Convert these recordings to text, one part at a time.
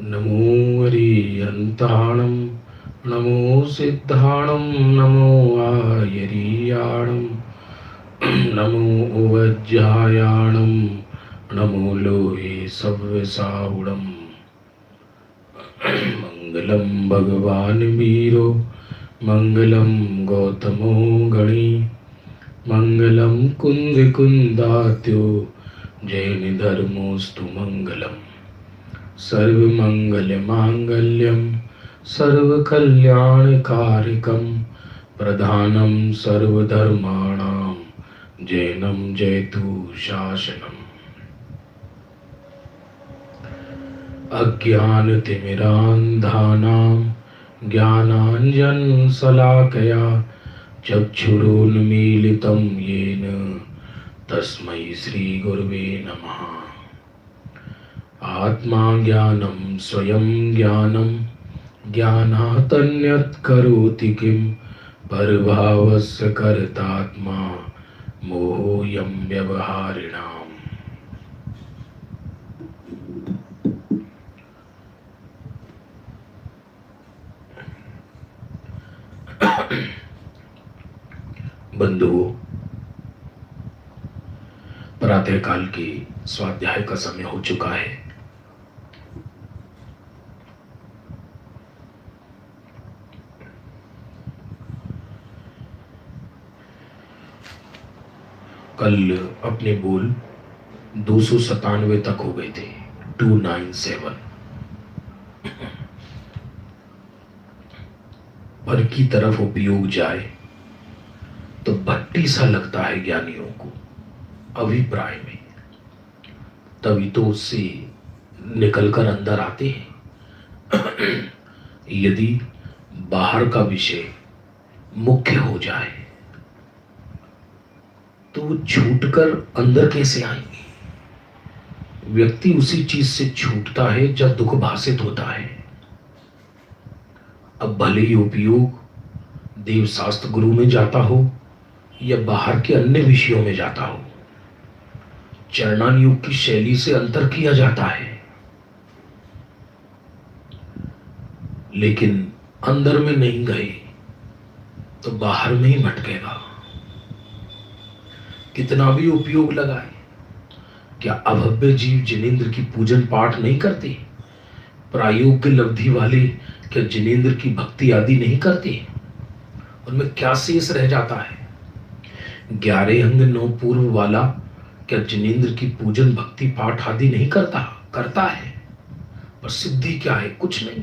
नमो हरिहन्ताणं नमो सिद्धाणं नमो आयरीयाणं नमो उवज्जायाणं नमो लोहे सव्यसाहुणं मंगलं भगवान वीरो मंगलं गौतमो गणी मंगलं कुन्दिकुन्दात्यो जैन धर्मोस्तु मंगलम् सर्वमंगलमांगल्यं सर्वकल्याणकारिकं प्रधानं सर्वधर्माणां जैनं जयतु शासनम् अज्ञानतिमिरान्धानां ज्ञानाञ्जनशलाकया चक्षुरुन्मीलितं येन तस्मै श्रीगुरवे नमः। आत्मा ज्ञानं स्वयं ज्ञानं ज्ञानात् करोति किं परभावस्य कर्तात्मा मोहोऽयं व्यवहारिणाम्। बंधुओं, प्रातःकाल के स्वाध्याय का समय हो चुका है। कल अपने बोल 297 तक हो गए थे, 297। पर की तरफ उपयोग जाए तो भट्टी सा लगता है ज्ञानियों को अभिप्राय में, तभी तो उससे निकलकर अंदर आते हैं। यदि बाहर का विषय मुख्य हो जाए तो वो छूटकर अंदर कैसे आएंगे? व्यक्ति उसी चीज से छूटता है जब दुख भाषित होता है। अब भले ही उपयोग देव शास्त्र गुरु में जाता हो या बाहर के अन्य विषयों में जाता हो, चरणान योग की शैली से अंतर किया जाता है, लेकिन अंदर में नहीं गए तो बाहर में ही भटकेगा। कितना भी उपयोग लगाए, क्या अभव्य जीव जिनेंद्र की पूजन पाठ नहीं करते? प्रायोग्य लब्धि वाले क्या जिनेंद्र की भक्ति आदि नहीं करते? उनमें क्या शेष रह जाता है? 11 अंग 9 पूर्व वाला क्या जिनेंद्र की पूजन भक्ति पाठ आदि नहीं करता? करता है, पर सिद्धि क्या है? कुछ नहीं।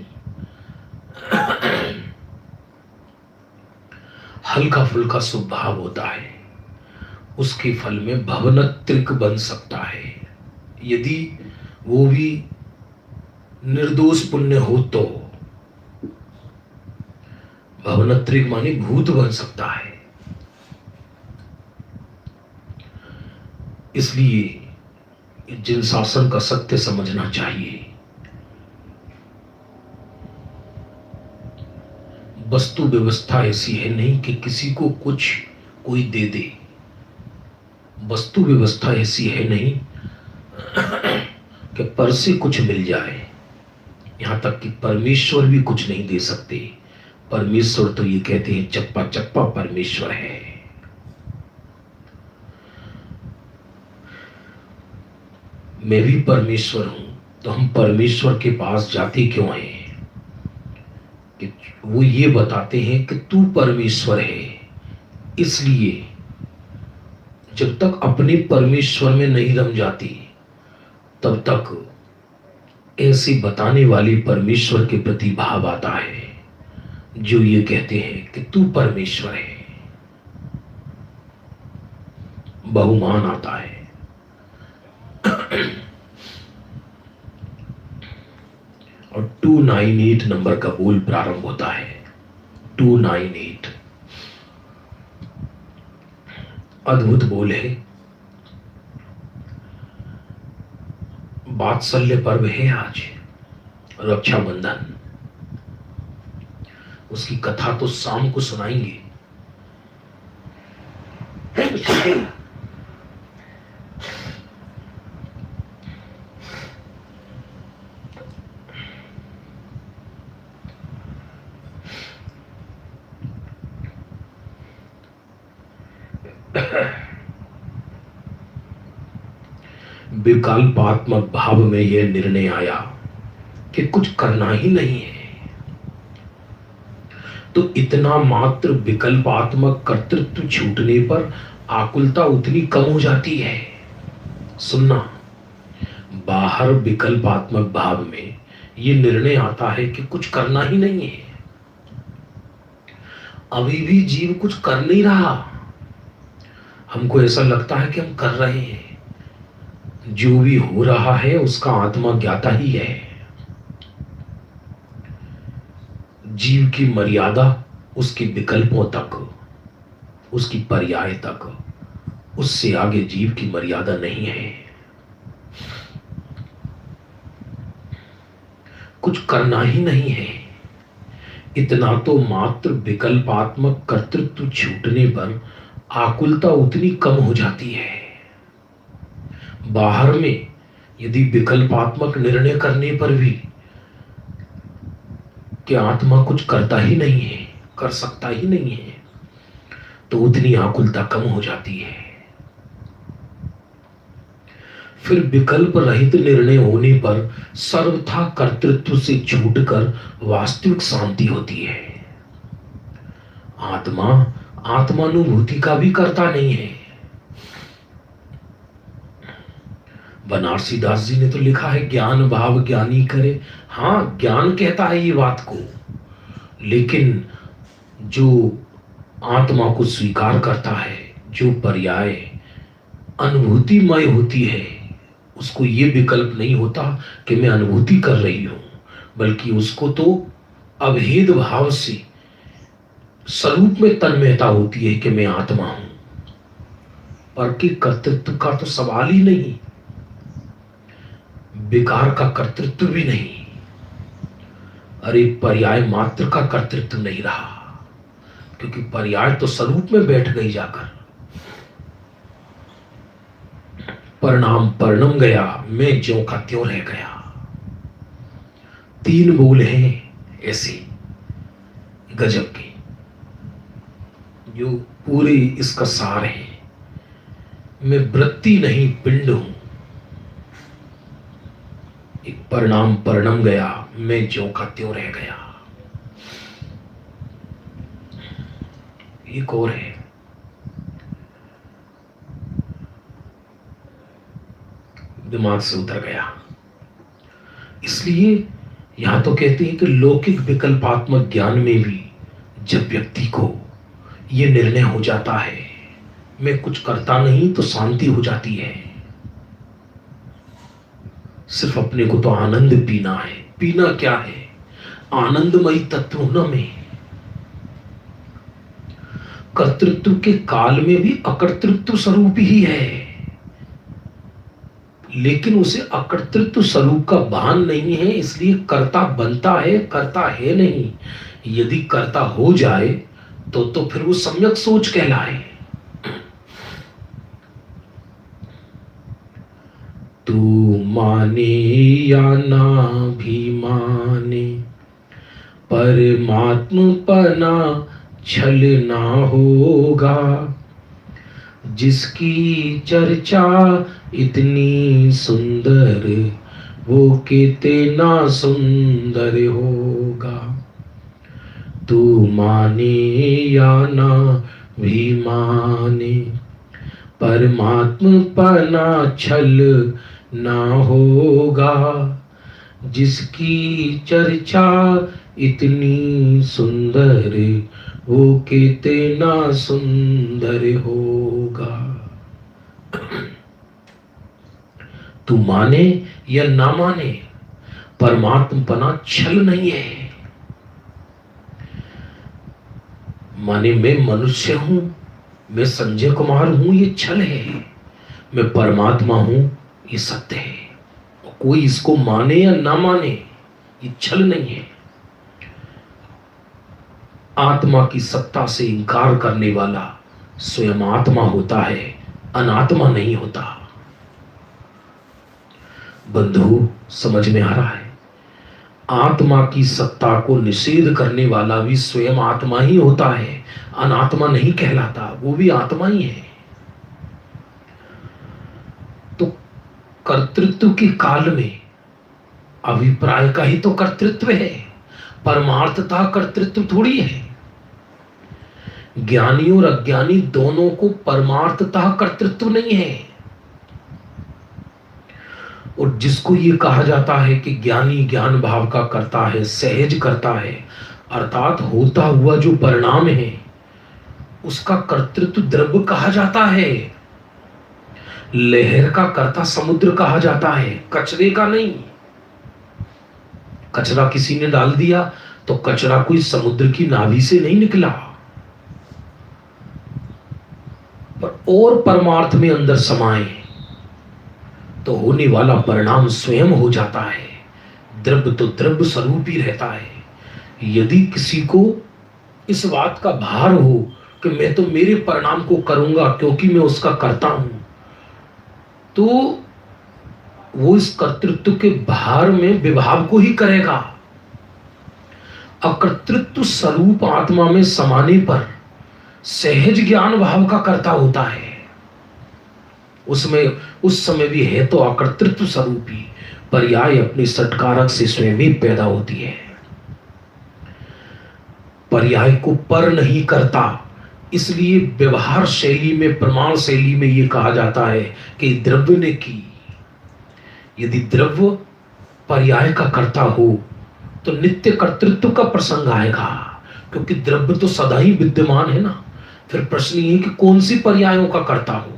हल्का फुल्का स्वभाव होता है, उसके फल में भवनत्रिक बन सकता है। यदि वो भी निर्दोष पुण्य हो तो भवनत्रिक माने भूत बन सकता है। इसलिए जिन शासन का सत्य समझना चाहिए। वस्तु व्यवस्था ऐसी है नहीं कि किसी को कुछ कोई दे दे। वस्तु व्यवस्था ऐसी है नहीं कि पर से कुछ मिल जाए। यहां तक कि परमेश्वर भी कुछ नहीं दे सकते। परमेश्वर तो ये कहते हैं चप्पा चप्पा परमेश्वर है। मैं भी परमेश्वर हूं, तो हम परमेश्वर के पास जाते क्यों हैं? कि वो ये बताते हैं कि तू परमेश्वर है। इसलिए जब तक अपने परमेश्वर में नहीं रम जाती, तब तक ऐसी बताने वाली परमेश्वर के प्रति भाव आता है जो ये कहते हैं कि तू परमेश्वर है। बहुमान आता है। और 298 नंबर का बोल प्रारंभ होता है। 298 अद्भुत बोल है। वात्सल्य पर्व है आज, रक्षाबंधन। उसकी कथा तो शाम को सुनाएंगे। विकल्पात्मक भाव में यह निर्णय आया कि कुछ करना ही नहीं है, तो इतना मात्र विकल्पात्मक कर्तृत्व छूटने पर आकुलता उतनी कम हो जाती है। सुनना, बाहर विकल्पात्मक भाव में यह निर्णय आता है कि कुछ करना ही नहीं है, अभी भी जीव कुछ कर नहीं रहा, हमको ऐसा लगता है कि हम कर रहे हैं। जो भी हो रहा है उसका आत्मा ज्ञाता ही है। जीव की मर्यादा उसके विकल्पों तक, उसकी पर्याय तक, उससे आगे जीव की मर्यादा नहीं है। कुछ करना ही नहीं है, इतना तो मात्र विकल्पात्मक कर्तृत्व छूटने पर आकुलता उतनी कम हो जाती है। बाहर में यदि विकल्पात्मक निर्णय करने पर भी कि आत्मा कुछ करता ही नहीं है, कर सकता ही नहीं है, तो उतनी आकुलता कम हो जाती है। फिर विकल्प रहित निर्णय होने पर सर्वथा कर्तृत्व से छूटकर वास्तविक शांति होती है। आत्मा आत्मानुभूति का भी करता नहीं है। बनारसी दास जी ने तो लिखा है, ज्ञान भाव ज्ञानी करे। हाँ, ज्ञान कहता है ये बात को, लेकिन जो आत्मा को स्वीकार करता है, जो पर्याय अनुभूतिमय होती है, उसको ये विकल्प नहीं होता कि मैं अनुभूति कर रही हूं, बल्कि उसको तो अभेद भाव से स्वरूप में तन्मयता होती है कि मैं आत्मा हूं, पर कि कर्तृत्व का तो सवाल ही नहीं, विकार का कर्तृत्व भी नहीं। अरे पर्याय मात्र का कर्तृत्व नहीं रहा, क्योंकि पर्याय तो स्वरूप में बैठ गई जाकर। परिणाम परिणम गया, मैं ज्यों का त्यों रह गया। 3 बोल हैं ऐसे गजब के, जो पूरे इसका सार है। मैं वृत्ति नहीं पिंड हूं, एक परिणाम परिणम गया, मैं ज्यों का त्यों रह गया। एक और है, दिमाग से उतर गया। इसलिए यहां तो कहते हैं कि लौकिक विकल्पात्मक ज्ञान में भी जब व्यक्ति को यह निर्णय हो जाता है मैं कुछ करता नहीं, तो शांति हो जाती है। सिर्फ अपने को तो आनंद पीना है। पीना क्या है? आनंदमयी तत्व होना में। कर्तृत्व के काल में भी अकर्तृत्व स्वरूप ही है, लेकिन उसे अकर्तृत्व स्वरूप का भान नहीं है, इसलिए कर्ता बनता है, करता है नहीं। यदि कर्ता हो जाए तो फिर वो सम्यक सोच कहलाए। तू माने या ना भी माने, परमात्मपना छल ना होगा। जिसकी चर्चा इतनी सुंदर, वो कितना सुंदर होगा। तू माने या ना भी माने, परमात्मपना छल ना होगा। जिसकी चर्चा इतनी सुंदर, वो कितना सुंदर होगा। तू माने या ना माने, परमात्मपना छल नहीं है। माने मैं मनुष्य हूं, मैं संजय कुमार हूं, ये छल है। मैं परमात्मा हूं, ये सत्य है। कोई इसको माने या ना माने, ये छल नहीं है। आत्मा की सत्ता से इंकार करने वाला स्वयं आत्मा होता है, अनात्मा नहीं होता। बंधु, समझ में आ रहा है? आत्मा की सत्ता को निषेध करने वाला भी स्वयं आत्मा ही होता है, अनात्मा नहीं कहलाता, वो भी आत्मा ही है। तो कर्तृत्व के काल में अभिप्राय का ही तो कर्तृत्व है, परमार्थता कर्तृत्व थोड़ी है। ज्ञानी और अज्ञानी दोनों को परमार्थता कर्तृत्व नहीं है। और जिसको ये कहा जाता है कि ज्ञानी ज्ञान भाव का करता है, सहज करता है, अर्थात होता हुआ जो परिणाम है उसका कर्तृत्व द्रव्य कहा जाता है। लहर का कर्ता समुद्र कहा जाता है, कचरे का नहीं। कचरा किसी ने डाल दिया तो कचरा कोई समुद्र की नाभि से नहीं निकला, पर और परमार्थ में अंदर समाए तो होने वाला परिणाम स्वयं हो जाता है। द्रव्य तो द्रव्य स्वरूप ही रहता है। यदि किसी को इस बात का भार हो कि मैं तो मेरे परिणाम को करूंगा क्योंकि मैं उसका करता हूं, तो वो इस कर्तृत्व के भार में विभाव को ही करेगा। अकर्तृत्व स्वरूप आत्मा में समाने पर सहज ज्ञान भाव का कर्ता होता है। उसमें उस समय भी है तो अकर्तृत्व स्वरूपी, पर्याय अपने सटकारक से स्वयं ही पैदा होती है। पर्याय को पर नहीं करता, इसलिए व्यवहार शैली में, प्रमाण शैली में यह कहा जाता है कि द्रव्य ने की। यदि द्रव्य पर्याय का कर्ता हो तो नित्य कर्तृत्व का प्रसंग आएगा, क्योंकि द्रव्य तो सदा ही विद्यमान है ना। फिर प्रश्न ये कि कौन सी पर्यायों का कर्ता हो।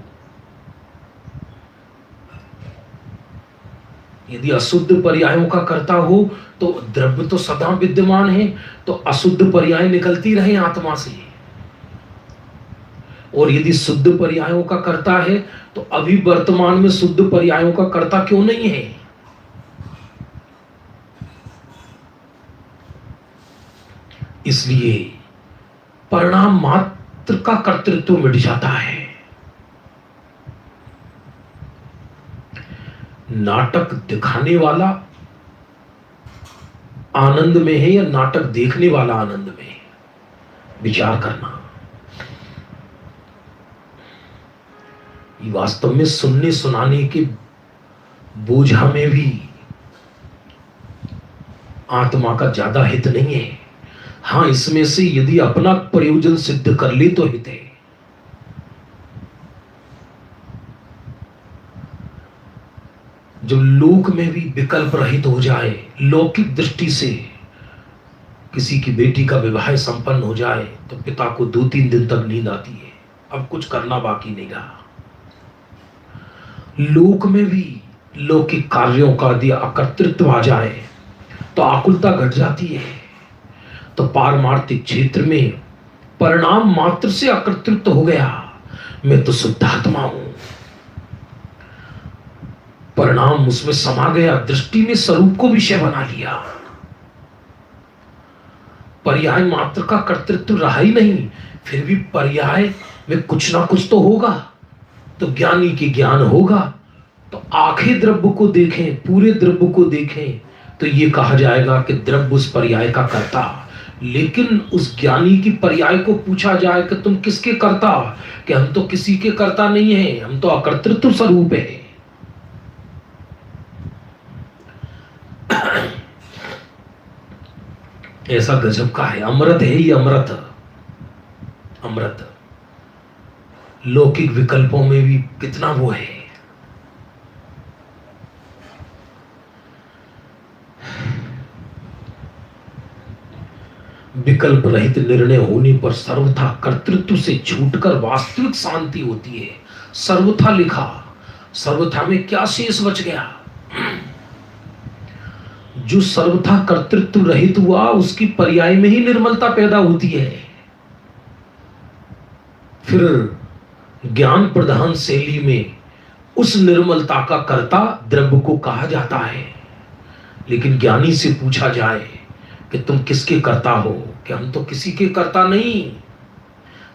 यदि अशुद्ध पर्यायों का कर्ता हो तो द्रव्य तो सदा विद्यमान है, तो अशुद्ध पर्याय निकलती रहे आत्मा से। और यदि शुद्ध पर्यायों का कर्ता है तो अभी वर्तमान में शुद्ध पर्यायों का कर्ता क्यों नहीं है? इसलिए परिणाम मात्र का कर्तृत्व मिट जाता है। नाटक दिखाने वाला आनंद में है या नाटक देखने वाला आनंद में है, विचार करना। ये वास्तव में सुनने सुनाने के बोझा में भी आत्मा का ज्यादा हित नहीं है। हाँ, इसमें से यदि अपना प्रयोजन सिद्ध कर ले तो हित है। जो लोक में भी विकल्प रहित हो जाए, लौकिक दृष्टि से किसी की बेटी का विवाह संपन्न हो जाए तो पिता को 2-3 दिन तक नींद आती है, अब कुछ करना बाकी नहीं रहा। लोक में भी लौकिक कार्यों का यदि अकर्तृत्व आ जाए तो आकुलता घट जाती है। तो पारमार्थिक क्षेत्र में परिणाम मात्र से अकर्तृत्व हो गया। मैं तो शुद्धात्मा हूं, परिणाम उसमें समा गया, दृष्टि ने स्वरूप को विषय बना लिया। पर्याय मात्र का कर्तृत्व रहा ही नहीं। फिर भी पर्याय में कुछ ना कुछ तो होगा, तो ज्ञानी की ज्ञान होगा। तो आंखें द्रव्य को देखें, पूरे द्रव्य को देखें तो ये कहा जाएगा कि द्रव्य उस पर्याय का कर्ता। लेकिन उस ज्ञानी की पर्याय को पूछा जाए कि तुम किसके कर्ता, कि हम तो किसी के कर्ता नहीं है, हम तो अकर्तृत्व स्वरूप है। ऐसा गजब का है, अमृत है ये, अमृत। अमृत लौकिक विकल्पों में भी कितना वो है। विकल्प रहित निर्णय होने पर सर्वथा कर्तृत्व से छूटकर वास्तविक शांति होती है। सर्वथा लिखा, सर्वथा में क्या शेष बच गया? जो सर्वथा कर्तृत्व रहित हुआ उसकी पर्याय में ही निर्मलता पैदा होती है। फिर ज्ञान प्रधान शैली में उस निर्मलता का कर्ता द्रव्य को कहा जाता है। लेकिन ज्ञानी से पूछा जाए कि तुम किसके कर्ता हो, कि हम तो किसी के कर्ता नहीं,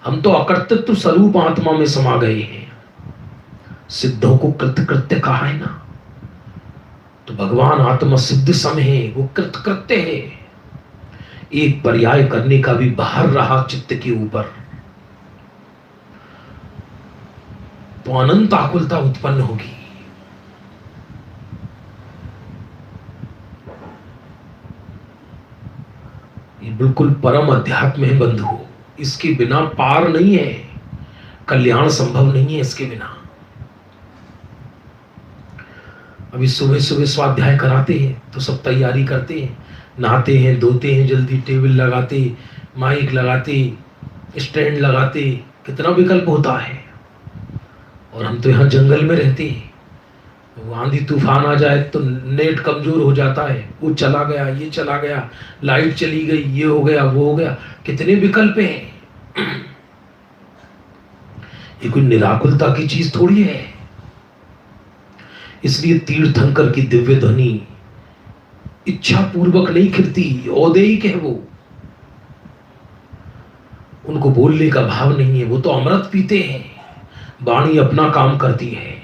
हम तो अकर्तृत्व स्वरूप आत्मा में समा गए हैं। सिद्धों को कृत कृत्य कहा है ना, तो भगवान आत्मा सिद्ध सम है, वो कृत कृत्य है। एक पर्याय करने का भी बाहर रहा चित्त के ऊपर, तो अनंत आकुलता उत्पन्न होगी। ये बिल्कुल परम अध्यात्म है बंधु, इसके बिना पार नहीं है, कल्याण संभव नहीं है इसके बिना। अभी सुबह सुबह स्वाध्याय कराते हैं तो सब तैयारी करते हैं, नहाते हैं, धोते हैं, जल्दी टेबल लगाते, माइक लगाते, स्टैंड लगाते, कितना विकल्प होता है। और हम तो यहाँ जंगल में रहते हैं, आंधी तूफान आ जाए तो नेट कमजोर हो जाता है, वो चला गया, ये चला गया, लाइट चली गई, ये हो गया, वो हो गया, कितने विकल्प हैं। ये कोई निराकुलता की चीज थोड़ी है। इसलिए तीर्थंकर की दिव्य ध्वनि इच्छा पूर्वक नहीं खिलती, औदेयिक है वो, उनको बोलने का भाव नहीं है, वो तो अमृत पीते हैं, वाणी अपना काम करती है।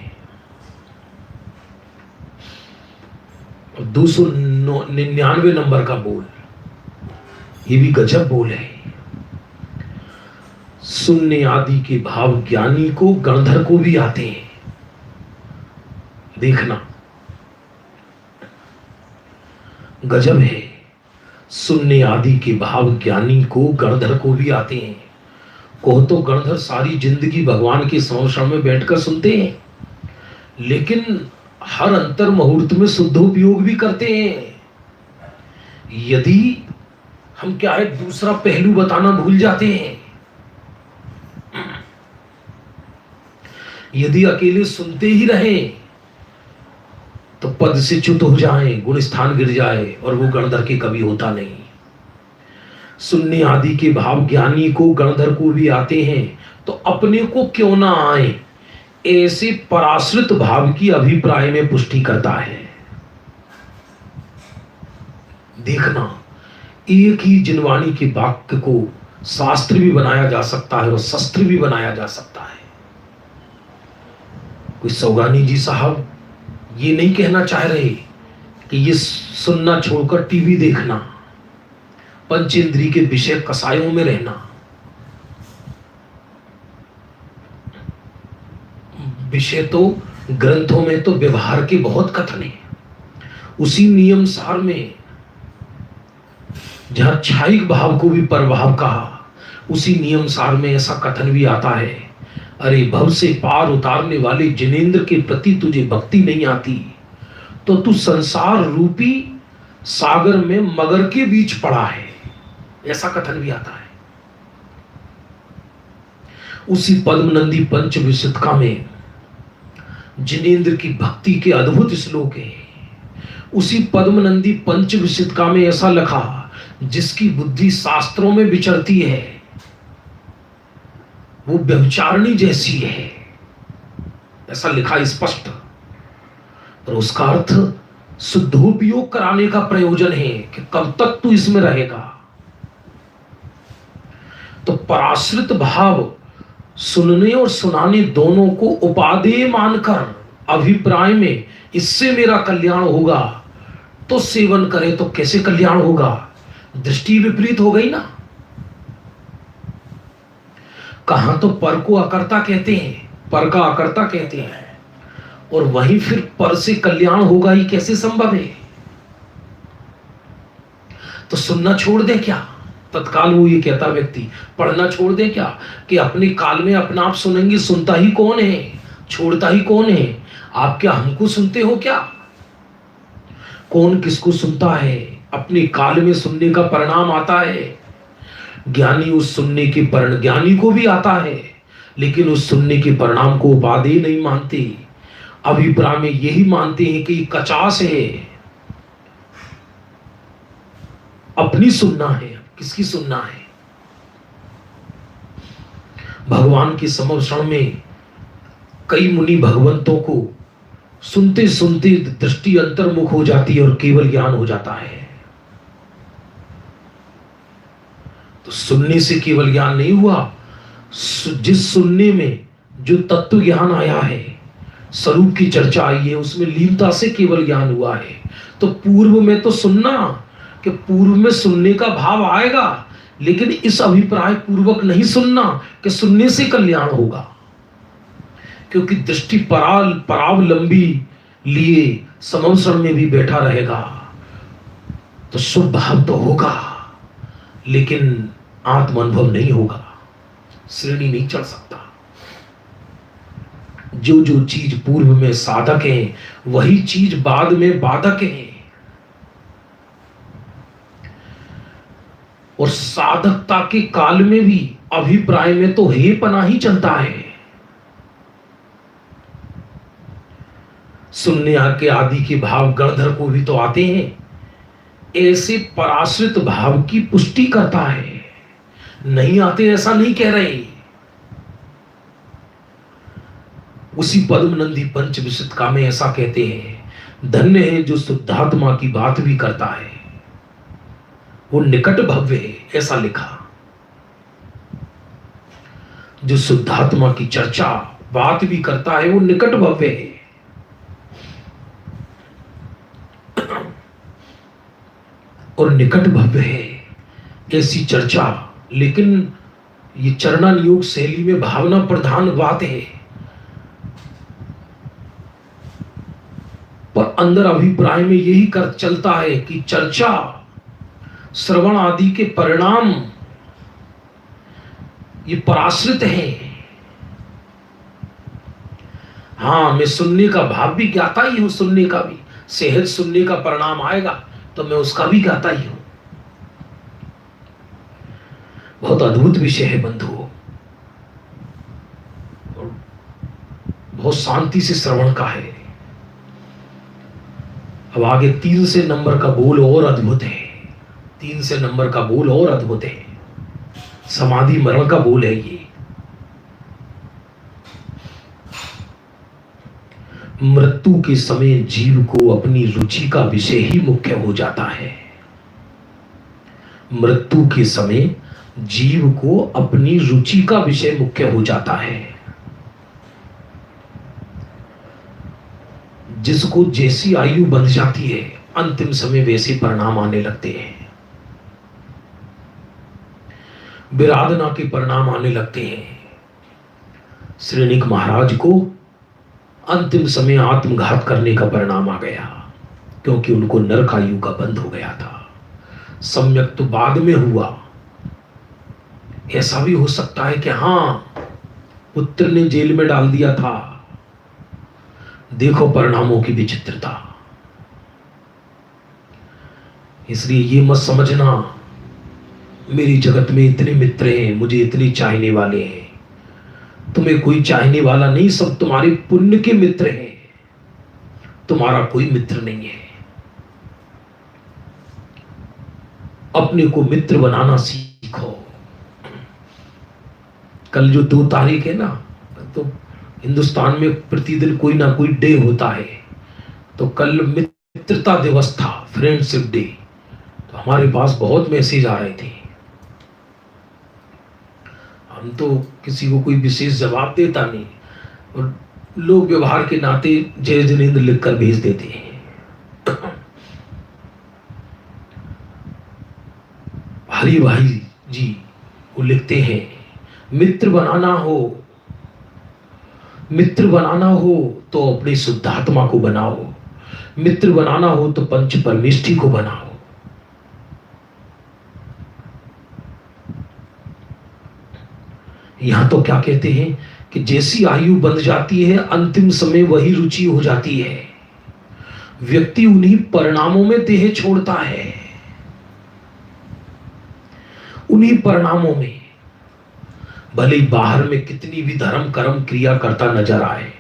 299 नंबर का बोल, ये भी गजब बोल है। सुनने आदि के भाव ज्ञानी को गणधर को भी आते हैं, देखना गजब है। सुनने आदि के भाव ज्ञानी को गणधर को भी आते हैं। कहो तो गणधर सारी जिंदगी भगवान के संरक्षण में बैठकर सुनते हैं, लेकिन हर अंतर मुहूर्त में शुद्धोपयोग भी करते हैं। यदि हम क्या है दूसरा पहलू बताना भूल जाते हैं, यदि अकेले सुनते ही रहें तो पद से च्युत हो जाएं, गुण स्थान गिर जाए, और वो गणधर के कभी होता नहीं। सुनने आदि के भाव ज्ञानी को गणधर को भी आते हैं, तो अपने को क्यों ना आए, ऐसे पराश्रित भाव की अभिप्राय में पुष्टि करता है। देखना, एक ही जिनवाणी के वाक्य को शास्त्र भी बनाया जा सकता है और शस्त्र भी बनाया जा सकता है। कोई सौगानी जी साहब ये नहीं कहना चाह रहे कि ये सुनना छोड़कर टीवी देखना, पंचेंद्रिय के विषय कसायों में रहना। विषय तो ग्रंथों में तो व्यवहार के बहुत कथन है, उसी नियम सार में जहां क्षायिक भाव को भी परभाव कहा, उसी नियम सार में ऐसा कथन भी आता है, अरे भव से पार उतारने वाले जिनेंद्र के प्रति तुझे भक्ति नहीं आती तो तू संसार रूपी सागर में मगर के बीच पड़ा है, ऐसा कथन भी आता है। उसी पद्मनंदी पंच विशुद्धिका में जिनेंद्र की भक्ति के अद्भुत श्लोक है। उसी पद्मनंदी पंच विशुद्धिका में ऐसा लिखा, जिसकी बुद्धि शास्त्रों में विचरती है वो व्यभिचारिणी जैसी है, ऐसा लिखा स्पष्ट। और उसका अर्थ शुद्धोपयोग कराने का प्रयोजन है कि कब तक तू इसमें रहेगा। तो पराश्रित भाव सुनने और सुनाने दोनों को उपादेय मानकर अभिप्राय में इससे मेरा कल्याण होगा तो सेवन करे, तो कैसे कल्याण होगा, दृष्टि विपरीत हो गई ना। कहां तो पर को अकर्ता कहते हैं, पर का अकर्ता कहते हैं, और वहीं फिर पर से कल्याण होगा ही कैसे संभव है। तो सुनना छोड़ दे क्या, तत्काल वो ये कहता व्यक्ति, पढ़ना छोड़ दे क्या, कि अपने काल में अपना आप सुनेंगे, सुनता ही कौन है, छोड़ता ही कौन है। आप क्या हमको सुनते हो क्या, कौन किसको सुनता है, अपने काल में सुनने का परिणाम आता है। ज्ञानी उस सुनने के परिणाम, ज्ञानी को भी आता है, लेकिन उस सुनने के परिणाम को उपादेय नहीं मानते, अभिप्राय में यही मानते हैं कि कचास है, अपनी सुनना है, किसकी सुनना है। भगवान के समर्षण में कई मुनि भगवंतों को सुनते सुनते दृष्टि अंतर्मुख हो जाती है और केवल ज्ञान हो जाता है। तो सुनने से केवल ज्ञान नहीं हुआ, जिस सुनने में जो तत्व ज्ञान आया है, स्वरूप की चर्चा आई है, उसमें लीनता से केवल ज्ञान हुआ है। तो पूर्व में तो सुनना, कि पूर्व में सुनने का भाव आएगा, लेकिन इस अभिप्राय पूर्वक नहीं सुनना कि सुनने से कल्याण होगा, क्योंकि दृष्टि परावलंबी लिए समवसरण में भी बैठा रहेगा तो शुभ भाव तो होगा, लेकिन आत्म अनुभव नहीं होगा, श्रेणी नहीं चढ़ सकता। जो जो चीज पूर्व में साधक है, वही चीज बाद में बाधक है। और साधकता के काल में भी अभिप्राय में तो हे पना ही चलता है। सुनने के आदि के भाव गणधर को भी तो आते हैं, ऐसे पराश्रित भाव की पुष्टि करता है। नहीं आते ऐसा नहीं कह रहे। उसी पद्मनंदी पंचविंशतिका में ऐसा कहते हैं, धन्य है जो शुद्धात्मा की बात भी करता है, वो निकट भव्य है, ऐसा लिखा। जो शुद्धात्मा की चर्चा बात भी करता है, वो निकट भव्य है। और निकट भव्य है ऐसी चर्चा, लेकिन ये चरणान योग शैली में भावना प्रधान बात है, पर अंदर अभिप्राय में यही कर चलता है कि चर्चा श्रवण आदि के परिणाम ये पराश्रित है। हाँ, मैं सुनने का भाव भी ज्ञाता ही हूं, सुनने का भी सहज सुनने का परिणाम आएगा तो मैं उसका भी ज्ञाता ही हूं। बहुत अद्भुत विषय है बंधुओं, बहुत शांति से श्रवण का है। अब आगे 3 से नंबर का बोल और अद्भुत है। 3 से नंबर का बोल और अद्भुत है, समाधि मरण का बोल है ये। मृत्यु के समय जीव को अपनी रुचि का विषय ही मुख्य हो जाता है। मृत्यु के समय जीव को अपनी रुचि का विषय मुख्य हो जाता है। जिसको जैसी आयु बंध जाती है, अंतिम समय वैसे परिणाम आने लगते हैं। विराधना के परिणाम आने लगते हैं। श्रेणिक महाराज को अंतिम समय आत्मघात करने का परिणाम आ गया, क्योंकि उनको नरक आयु का बंध हो गया था। सम्यक तो बाद में हुआ। ऐसा भी हो सकता है कि हाँ, पुत्र ने जेल में डाल दिया था। देखो परिणामों की विचित्रता। इसलिए ये मत समझना मेरी जगत में इतने मित्र हैं, मुझे इतने चाहने वाले हैं। तुम्हें कोई चाहने वाला नहीं, सब तुम्हारे पुण्य के मित्र हैं, तुम्हारा कोई मित्र नहीं है। अपने को मित्र बनाना सीखो। कल जो 2 तारीख है ना, तो हिंदुस्तान में प्रतिदिन कोई ना कोई डे होता है। तो कल मित्रता दिवस था, फ्रेंडशिप डे। तो हमारे पास बहुत मैसेज आ रहे थे। हम तो किसी को कोई विशेष जवाब देता नहीं, और लोग व्यवहार के नाते जय जिनेंद्र लिखकर भेज देते हैं। हरि भाई जी वो लिखते हैं, मित्र बनाना हो तो अपने शुद्धात्मा को बनाओ, मित्र बनाना हो तो पंच परमेष्ठी को बनाओ। यहां तो क्या कहते हैं कि जैसी आयु बंध जाती है, अंतिम समय वही रुचि हो जाती है। व्यक्ति उन्हीं परिणामों में देह छोड़ता है। उन्हीं परिणामों में भले ही बाहर में कितनी भी धर्म कर्म क्रिया करता नजर आए,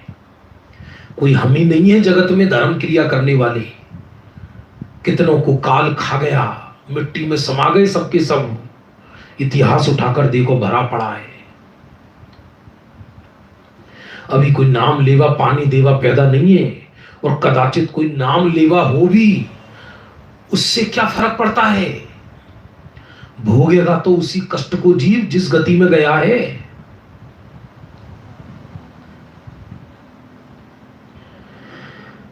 कोई हम ही नहीं है जगत में धर्म क्रिया करने वाले। कितनों को काल खा गया, मिट्टी में समा गए सबके सब। इतिहास उठाकर देखो, भरा पड़ा है। अभी कोई नाम लेवा पानी देवा पैदा नहीं है, और कदाचित कोई नाम लेवा हो भी, उससे क्या फर्क पड़ता है। भोगेगा तो उसी कष्ट को जीव जिस गति में गया है।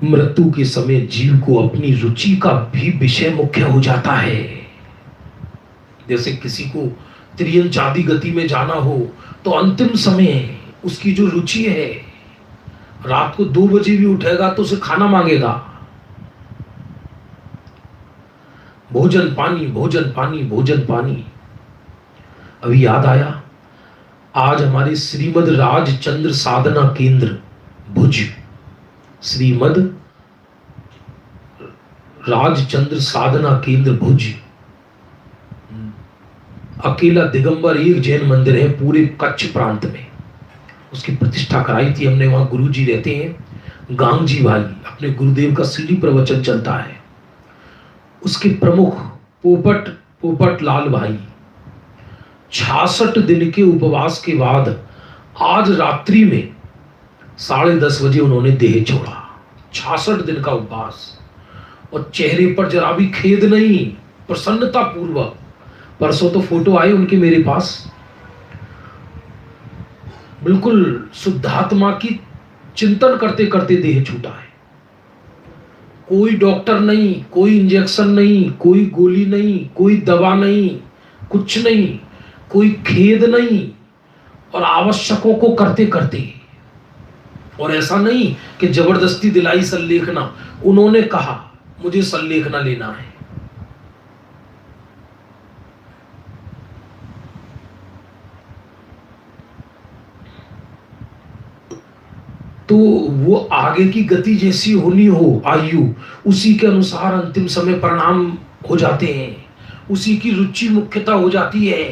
मृत्यु के समय जीव को अपनी रुचि का भी विषय मुख्य हो जाता है। जैसे किसी को त्रियंचादी गति में जाना हो तो अंतिम समय उसकी जो रुचि है, रात को 2 बजे भी उठेगा तो उसे खाना मांगेगा, भोजन पानी भोजन पानी भोजन पानी। अभी याद आया, आज हमारे श्रीमद राजचंद्र साधना केंद्र भुज, श्रीमद राजचंद्र साधना केंद्र भुज, अकेला दिगंबर एक जैन मंदिर है पूरे कच्छ प्रांत में। उसकी प्रतिष्ठा कराई थी हमने। वहां गुरु जी रहते हैं गांगजी भाई, अपने गुरुदेव का सीढ़ी प्रवचन चलता है। उसके प्रमुख पोपट लाल भाई 66 दिन के उपवास के बाद आज रात्रि में 10:30 बजे उन्होंने देह छोड़ा। 66 दिन का उपवास, और चेहरे पर जरा भी खेद नहीं, प्रसन्नता पूर्वक। परसों तो फोटो आए उनके मेरे पास, बिल्कुल शुद्धात्मा की चिंतन करते करते देह छूटा है। कोई डॉक्टर नहीं, कोई इंजेक्शन नहीं, कोई गोली नहीं, कोई दवा नहीं, कुछ नहीं, कोई खेद नहीं, और आवश्यकों को करते करते। और ऐसा नहीं कि जबरदस्ती दिलाई संलेखना, उन्होंने कहा मुझे संलेखना लेना है। तो वो आगे की गति जैसी होनी हो आयु, उसी के अनुसार अंतिम समय परिणाम हो जाते हैं, उसी की रुचि मुख्यता हो जाती है।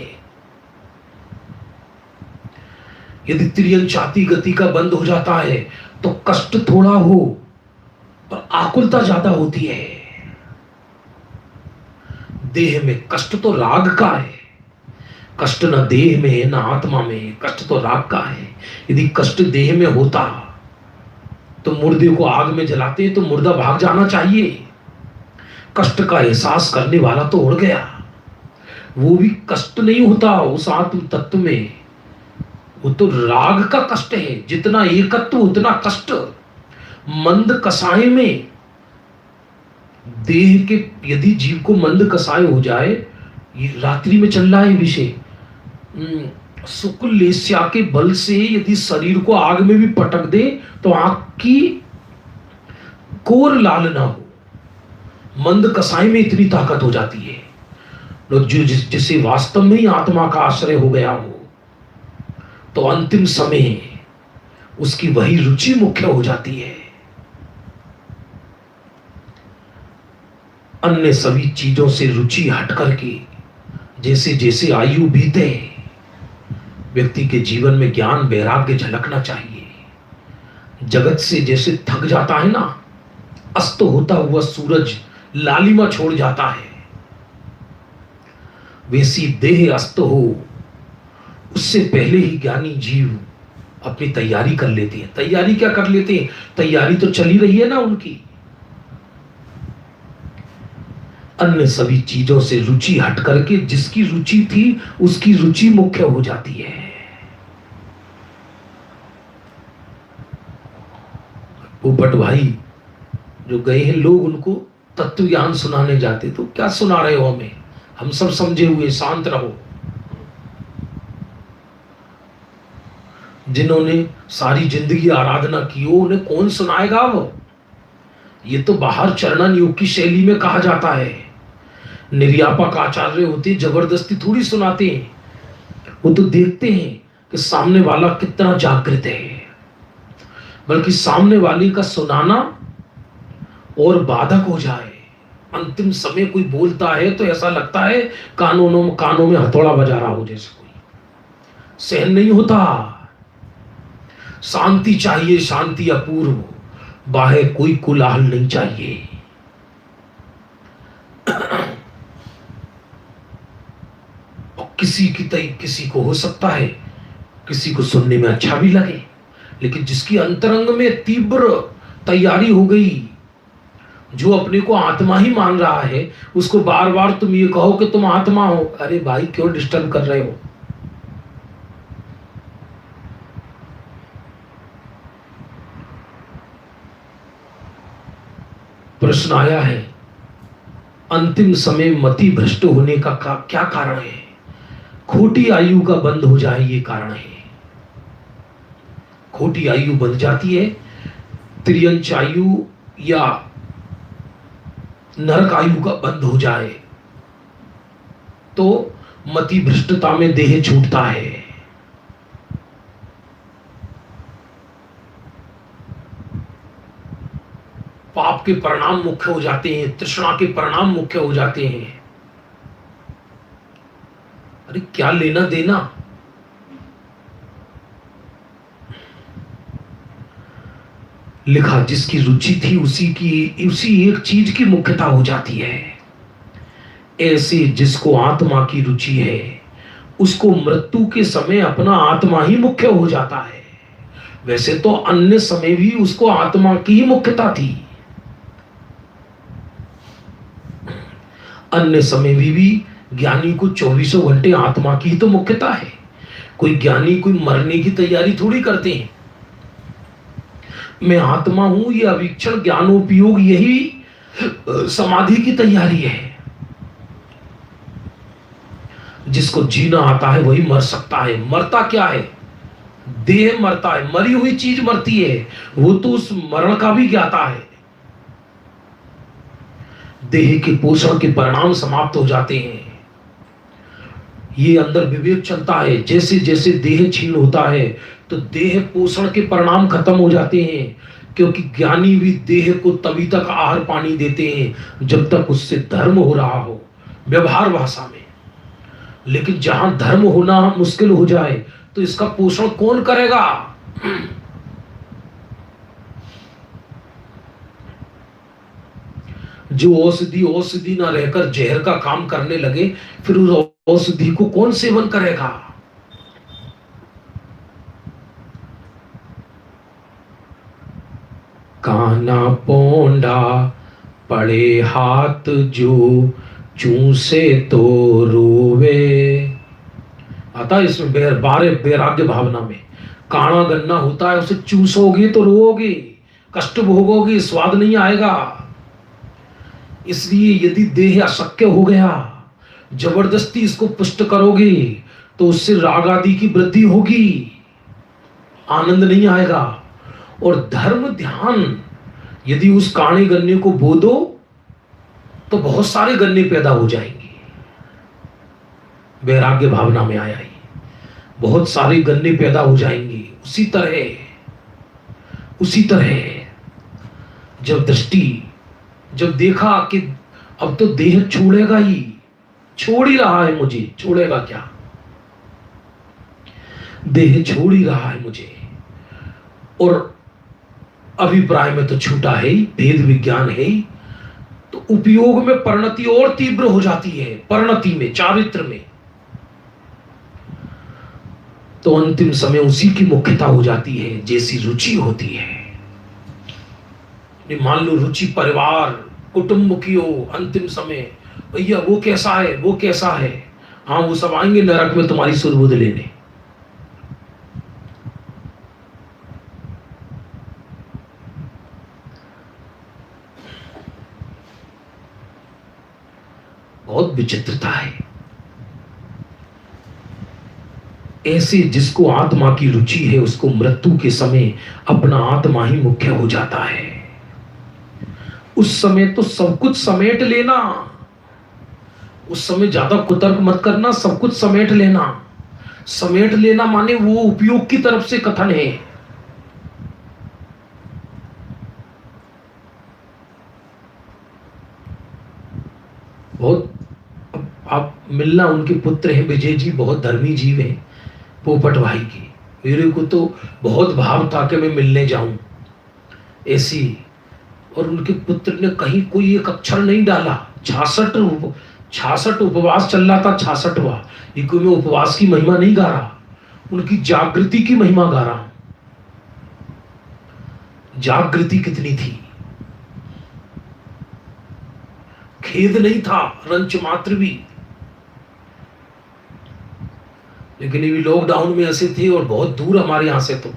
यदि त्रियंचाती गति का बंद हो जाता है तो कष्ट थोड़ा हो पर आकुलता ज्यादा होती है। देह में कष्ट तो राग का है, कष्ट न देह में न आत्मा में, कष्ट तो राग का है। यदि कष्ट देह में होता तो मुर्दे को आग में जलाते तो मुर्दा भाग जाना चाहिए। कष्ट का एहसास करने वाला तो उड़ गया, वो भी कष्ट नहीं होता उस आत्म तत्व में, वो तो राग का कष्ट है। जितना एकत्व उतना कष्ट। मंद कसाय में देह के, यदि जीव को मंद कसाय हो जाए, ये रात्रि में चल रहा है विषय, शुक्ल लेस्या के बल से यदि शरीर को आग में भी पटक दे तो आंख की कोर लाल ना हो। मंद कसाई में इतनी ताकत हो जाती है। लोग जिसे वास्तव में ही आत्मा का आश्रय हो गया हो तो अंतिम समय उसकी वही रुचि मुख्य हो जाती है। अन्य सभी चीजों से रुचि हट करके जैसे जैसे आयु बीते व्यक्ति के जीवन में ज्ञान वैराग्य झलकना चाहिए। जगत से जैसे थक जाता है ना, अस्त होता हुआ सूरज लालिमा छोड़ जाता है, वैसी देह अस्त हो उससे पहले ही ज्ञानी जीव अपनी तैयारी कर लेते हैं। तैयारी क्या कर लेते हैं? तैयारी तो चली रही है ना उनकी। अन्य सभी चीजों से रुचि हट करके जिसकी रुचि थी उसकी रुचि मुख्य हो जाती है। पोपट भाई जो गए हैं, लोग उनको तत्व ज्ञान सुनाने जाते तो क्या सुना रहे हो हमें, हम सब समझे हुए, शांत रहो। जिन्होंने सारी जिंदगी आराधना की हो उन्हें कौन सुनाएगा? वो ये तो बाहर चरणन योग की शैली में कहा जाता है। निर्यापक आचार्य होते जबरदस्ती थोड़ी सुनाते हैं, वो तो देखते हैं कि सामने वाला कितना जागृत है। बल्कि सामने वाले का सुनाना और बाधक हो जाए। अंतिम समय कोई बोलता है तो ऐसा लगता है कानों में हथौड़ा बजा रहा हो जैसे कोई, सहन नहीं होता। शांति चाहिए, शांति अपूर्व, बाहर कोई कोलाहल नहीं चाहिए। किसी को हो सकता है किसी को सुनने में अच्छा भी लगे, लेकिन जिसकी अंतरंग में तीव्र तैयारी हो गई जो अपने को आत्मा ही मान रहा है उसको बार बार तुम ये कहो कि तुम आत्मा हो, अरे भाई क्यों डिस्टर्ब कर रहे हो? प्रश्न आया है, अंतिम समय मति भ्रष्ट होने का क्या कारण है? खोटी आयु का बंद हो जाए ये कारण है। खोटी आयु बन जाती है, त्रियंच आयु या नरक आयु का बंद हो जाए तो मति भ्रष्टता में देह छूटता है। पाप के परिणाम मुख्य हो जाते हैं, तृष्णा के परिणाम मुख्य हो जाते हैं। अरे क्या लेना देना? लिखा जिसकी रुचि थी उसी एक चीज की मुख्यता हो जाती है। ऐसे जिसको आत्मा की रुचि है उसको मृत्यु के समय अपना आत्मा ही मुख्य हो जाता है। वैसे तो अन्य समय भी उसको आत्मा की ही मुख्यता थी। अन्य समय भी ज्ञानी को 24 घंटे आत्मा की तो मुख्यता है। कोई ज्ञानी कोई मरने की तैयारी थोड़ी करते हैं। मैं आत्मा हूं, ये अवीक्षण ज्ञानोपयोग यही समाधि की तैयारी है। जिसको जीना आता है वही मर सकता है। मरता क्या है? देह मरता है, मरी हुई चीज मरती है। वो तो उस मरण का भी ज्ञाता है। देह के पोषण के परिणाम समाप्त हो जाते हैं। ये अंदर विवेक चलता है। जैसे जैसे देह छीन होता है तो देह पोषण के परिणाम खत्म हो जाते हैं। क्योंकि ज्ञानी भी देह को तभी तक आहार पानी देते हैं जब तक उससे धर्म हो रहा हो, व्यवहार भाषा में। लेकिन जहां धर्म होना मुश्किल हो जाए तो इसका पोषण कौन करेगा? जो औषधि ना रहकर जहर का काम करने लगे फिर उस औषधि को कौन सेवन करेगा? काना पोंडा पड़े हाथ जो चूसे तो रोवे। आता है इसमें वैराग्य भावना में। काना गन्ना होता है, उसे चूसोगे तो रोओगे, कष्ट भोगोगे, स्वाद नहीं आएगा। इसलिए यदि देह अशक्य हो गया, जबरदस्ती इसको पुष्ट करोगे तो उससे राग आदि की वृद्धि होगी, आनंद नहीं आएगा। और धर्म ध्यान यदि उस काणे गन्ने को बो दो तो बहुत सारे गन्ने पैदा हो जाएंगे। वैराग्य भावना में आया ही बहुत सारे गन्ने पैदा हो जाएंगे। उसी तरह जब देखा कि अब तो देह छोड़ेगा ही, छोड़ ही रहा है मुझे, छोड़ेगा क्या? देह छोड़ ही रहा है मुझे। और अभिप्राय में तो छूटा है ही, भेद विज्ञान है ही, तो उपयोग में परिणति और तीव्र हो जाती है। परिणति में, चारित्र में तो अंतिम समय उसी की मुख्यता हो जाती है जैसी रुचि होती है। मान लो रुचि परिवार कुटुंब की हो, अंतिम समय भैया वो कैसा है, वो कैसा है, हाँ वो सब आएंगे नरक में तुम्हारी सुरबुद लेने। बहुत विचित्रता है। ऐसे जिसको आत्मा की रुचि है उसको मृत्यु के समय अपना आत्मा ही मुख्य हो जाता है। उस समय तो सब कुछ समेट लेना, उस समय ज्यादा कुतर्क मत करना, सब कुछ समेट लेना। समेट लेना माने वो उपयोग की तरफ से कथन है। बहुत आप मिलना, उनके पुत्र हैं विजय जी, बहुत धर्मी जीव हैं पोपट भाई की। मेरे को तो बहुत भाव था कि मैं मिलने जाऊं ऐसी, और उनके पुत्र ने कहीं कोई एक अक्षर नहीं डाला। 66 उपवास चल रहा था, 66वां। ये कोई मैं उपवास की महिमा नहीं गा रहा, उनकी जागृति की महिमा गा रहा हूं। जागृति कितनी थी। खेद नहीं था रंच मात्र भी। लेकिन ये भी लॉकडाउन में ऐसे थे और बहुत दूर हमारे यहां से, तो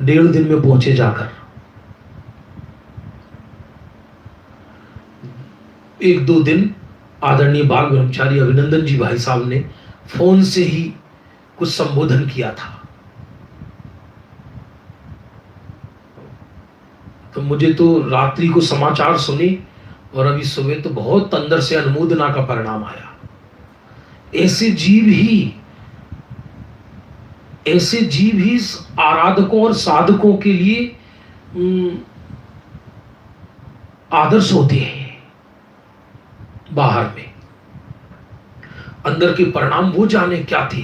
1.5 दिन में पहुंचे जाकर। 1-2 दिन आदरणीय बाल ब्रह्मचारी अभिनंदन जी भाई साहब ने फोन से ही कुछ संबोधन किया था। तो मुझे तो रात्रि को समाचार सुने और अभी सुबह तो बहुत अंदर से अनुमोदना का परिणाम आया। ऐसे जीव ही आराधकों और साधकों के लिए आदर्श होते हैं। बाहर में अंदर के परिणाम वो जाने क्या थे।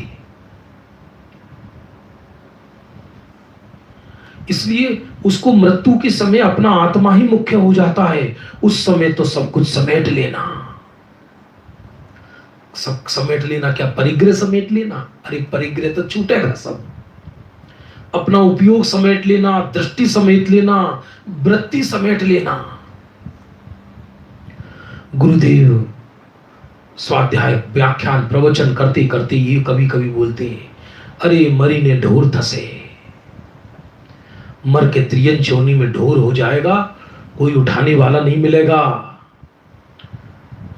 इसलिए उसको मृत्यु के समय अपना आत्मा ही मुख्य हो जाता है। उस समय तो सब कुछ समेट लेना, सब समेट लेना, क्या परिग्रह समेट लेना? अरे परिग्रह तो छूटेगा सब। अपना उपयोग समेट लेना, दृष्टि समेट लेना, वृत्ति समेट लेना। गुरुदेव स्वाध्याय व्याख्यान प्रवचन करते करते ये कभी कभी बोलते हैं, अरे मरी ने ढोर धसे, मर के त्रियन चौनी में ढोर हो जाएगा, कोई उठाने वाला नहीं मिलेगा।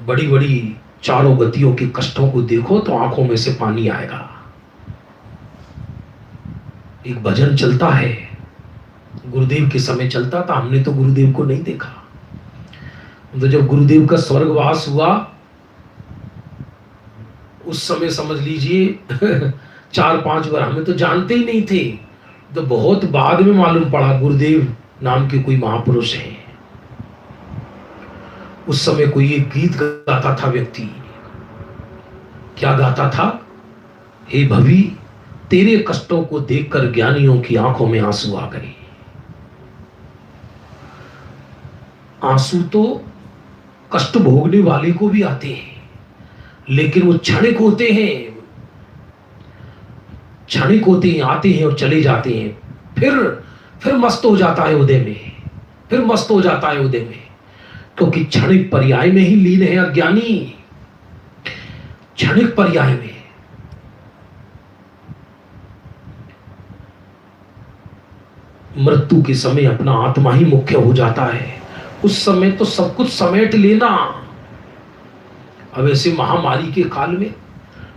बड़ी बड़ी चारों गतियों के कष्टों को देखो तो आंखों में से पानी आएगा। एक भजन चलता है, गुरुदेव के समय चलता था, हमने तो गुरुदेव को नहीं देखा। तो जब गुरुदेव का स्वर्गवास हुआ उस समय समझ लीजिए 4-5 बार, हमें तो जानते ही नहीं थे। तो बहुत बाद में मालूम पड़ा गुरुदेव नाम के कोई महापुरुष हैं। उस समय कोई एक गीत गाता था व्यक्ति, क्या गाता था? हे भवी तेरे कष्टों को देखकर ज्ञानियों की आंखों में आंसू आ गए। आंसू तो कष्ट भोगने वाले को भी आते हैं, लेकिन वो क्षणिक होते हैं, क्षणिक होते हैं, आते हैं और चले जाते हैं। फिर मस्त हो जाता है उदय में, फिर मस्त हो जाता है उदय में, क्योंकि क्षणिक पर्याय में ही लीन है अज्ञानी। क्षणिक पर्याय में मृत्यु के समय अपना आत्मा ही मुख्य हो जाता है। उस समय तो सब कुछ समेट लेना। अब ऐसे महामारी के काल में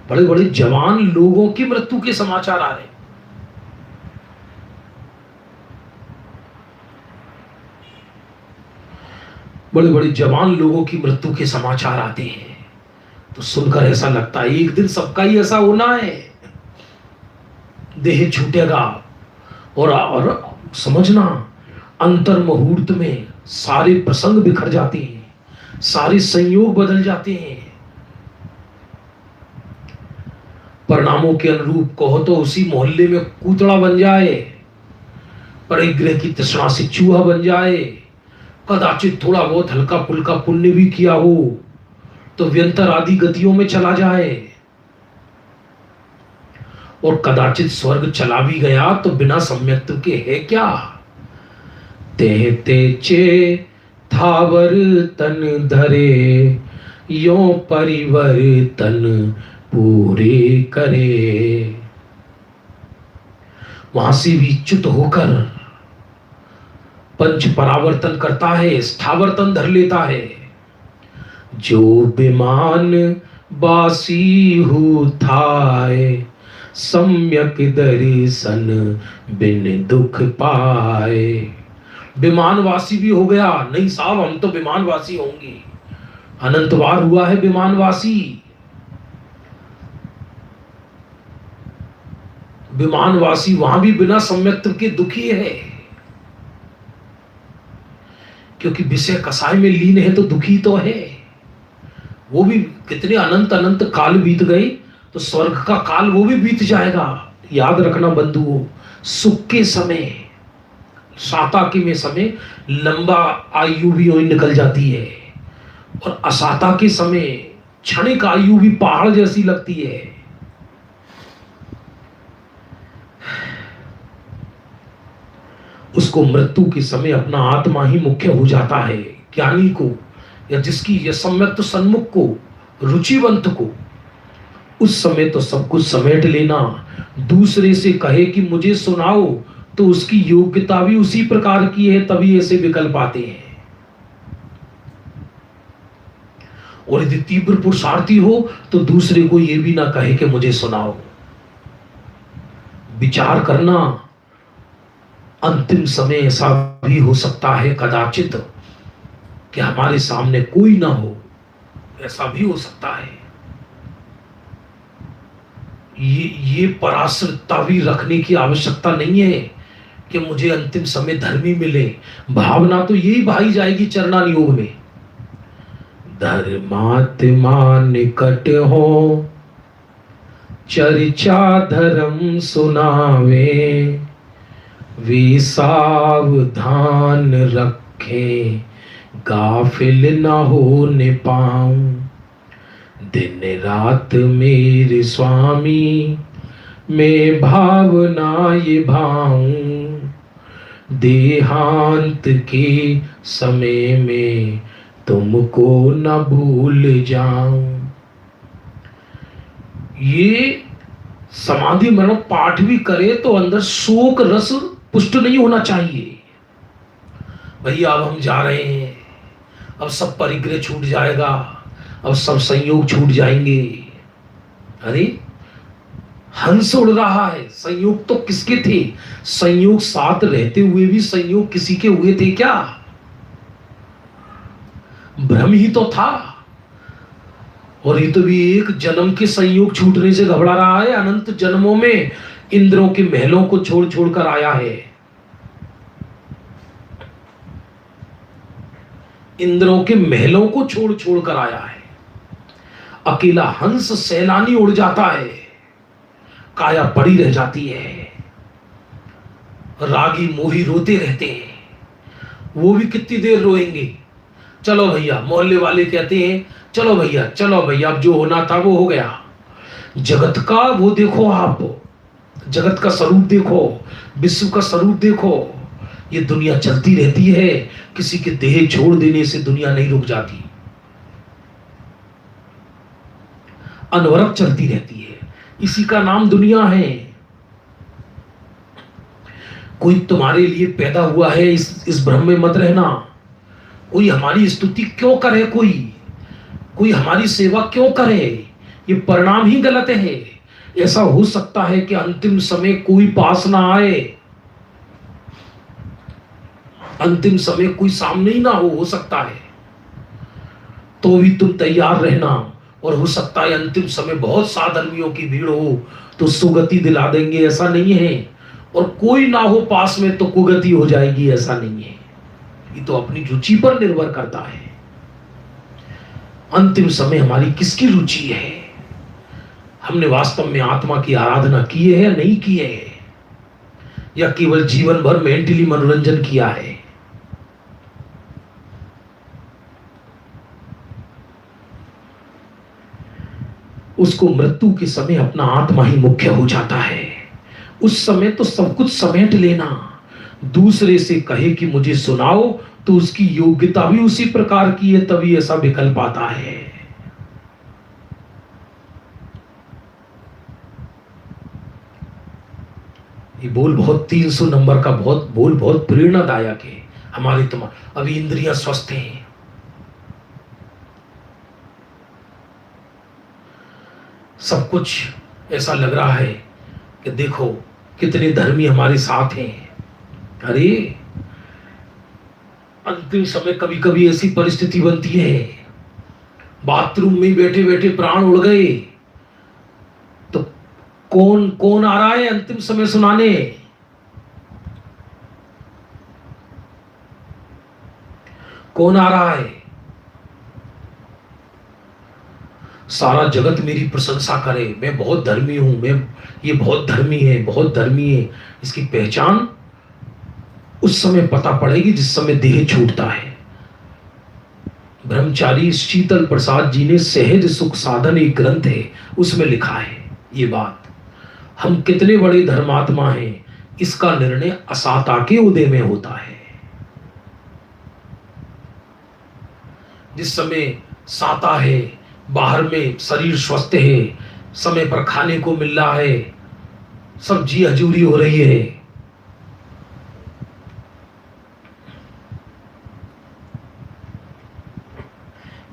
बड़े बड़े जवान लोगों की मृत्यु के समाचार आ रहे, बड़े बड़े जवान लोगों की मृत्यु के समाचार आते हैं, तो सुनकर ऐसा लगता है एक दिन सबका ही ऐसा होना है, देह छूटेगा। और समझना, अंतर मुहूर्त में सारे प्रसंग बिखर जाते हैं, सारे संयोग बदल जाते हैं। परिणामों के अनुरूप कहो तो उसी मोहल्ले में कूतड़ा बन जाए, परिग्रह की तृष्णा से चूहा बन जाए, कदाचित थोड़ा बहुत हल्का फुल्का पुण्य भी किया हो तो व्यंतर आदि गतियों में चला जाए, और कदाचित स्वर्ग चला भी गया तो बिना सम्यक्त्व के है क्या? ते चे थावर तन धरे, यो परिवर्तन पूरे करे। वहां से भी च्युत होकर पंच परावर्तन करता है, स्थावर्तन धर लेता है। जो विमान बासी हु थाए, सम्यक दर्शन बिन दुख पाए। विमानवासी भी हो गया, नहीं साहब हम तो विमानवासी होंगे। अनंत बार हुआ है विमानवासी। विमानवासी वहां भी बिना सम्यक्त्व के दुखी है, क्योंकि विषय कसाय में लीन है तो दुखी तो है। वो भी कितने अनंत अनंत काल बीत गए, तो स्वर्ग का काल वो भी बीत जाएगा। याद रखना बंधुओं, सुख के समय, साताकी में समय लंबा आयु भी वही निकल जाती है, और असाता के समय क्षणिक आयु भी पहाड़ जैसी लगती है। उसको मृत्यु के समय अपना आत्मा ही मुख्य हो जाता है। ज्ञानी को या जिसकी यह सम्यक सन्मुख को, रुचिवंत को, उस समय तो सब कुछ समेट लेना। दूसरे से कहे कि मुझे सुनाओ, तो उसकी योग्यता भी उसी प्रकार की है, तभी ऐसे विकल्प आते हैं। और यदि तीव्र पुरुषार्थी हो तो दूसरे को यह भी ना कहे कि मुझे सुनाओ। विचार करना, अंतिम समय ऐसा भी हो सकता है कदाचित कि हमारे सामने कोई ना हो, ऐसा भी हो सकता है। ये पराश्रितता भी रखने की आवश्यकता नहीं है कि मुझे अंतिम समय धर्मी मिले। भावना तो यही भाई जाएगी चरणान योग में, धर्मात्मा निकट हो, चर्चा धर्म सुनावे, वे सावधान रखे, गाफिल न होने पाऊं। दिन रात मेरे स्वामी, मैं भावना ये भाऊं, देहांत के समय में तुमको न भूल जाऊं। ये समाधि मरण पाठ भी करे तो अंदर शोक रस पुष्ट नहीं होना चाहिए। भैया अब हम जा रहे हैं, अब सब परिग्रह छूट जाएगा, अब सब संयोग छूट जाएंगे। अरे हंस उड़ रहा है, संयोग तो किसके थे? संयोग साथ रहते हुए भी संयोग किसी के हुए थे क्या? भ्रम ही तो था। और ये तो भी एक जन्म के संयोग छूटने से घबरा रहा है, अनंत जन्मों में इंद्रों के महलों को छोड़ छोड़ कर आया है। इंद्रों के महलों को छोड़ छोड़ कर आया है। अकेला हंस सैलानी उड़ जाता है, काया पड़ी रह जाती है। रागी मोही रोते रहते हैं, वो भी कितनी देर रोएंगे। चलो भैया, मोहल्ले वाले कहते हैं चलो भैया चलो भैया, अब जो होना था वो हो गया। जगत का वो देखो, आप जगत का स्वरूप देखो, विश्व का स्वरूप देखो। ये दुनिया चलती रहती है, किसी के देह छोड़ देने से दुनिया नहीं रुक जाती, अनवरत चलती रहती है। इसी का नाम दुनिया है। कोई तुम्हारे लिए पैदा हुआ है, इस भ्रम में मत रहना। कोई हमारी स्तुति क्यों करे, कोई हमारी सेवा क्यों करे, ये परिणाम ही गलत है। ऐसा हो सकता है कि अंतिम समय कोई पास ना आए, अंतिम समय कोई सामने ही ना हो सकता है। तो भी तुम तैयार रहना। और हो सकता है अंतिम समय बहुत साधर्मियों की भीड़ हो तो सुगति दिला देंगे, ऐसा नहीं है। और कोई ना हो पास में तो कुगति हो जाएगी, ऐसा नहीं है। ये तो अपनी रुचि पर निर्भर करता है। अंतिम समय हमारी किसकी रुचि है? हमने वास्तव में आत्मा की आराधना की है या नहीं की है, या केवल जीवन भर मेंटली मनोरंजन किया है? उसको मृत्यु के समय अपना आत्मा ही मुख्य हो जाता है। उस समय तो सब कुछ समेट लेना। दूसरे से कहे कि मुझे सुनाओ, तो उसकी योग्यता भी उसी प्रकार की है, तभी ऐसा विकल्प आता है। ये बोल बहुत 300 नंबर का बोल बहुत प्रेरणादायक है। हमारी अभी इंद्रियां स्वस्थ हैं, सब कुछ ऐसा लग रहा है कि देखो कितने धर्मी हमारे साथ हैं। अरे अंतिम समय कभी कभी ऐसी परिस्थिति बनती है, बाथरूम में बैठे बैठे प्राण उड़ गए, तो कौन कौन आ रहा है अंतिम समय सुनाने? कौन आ रहा है? सारा जगत मेरी प्रशंसा करे, मैं बहुत धर्मी हूं, ये बहुत धर्मी है, बहुत धर्मी है। इसकी पहचान उस समय पता पड़ेगी जिस समय देह छूटता है। ब्रह्मचारी शीतल प्रसाद जी ने सहज सुख साधन एक ग्रंथ है, उसमें लिखा है ये बात। हम कितने बड़े धर्मात्मा हैं, इसका निर्णय असाता के उदय में होता है। जिस समय साता है, बाहर में शरीर स्वस्थ है, समय पर खाने को मिल रहा है, सब जी हजूरी हो रही है,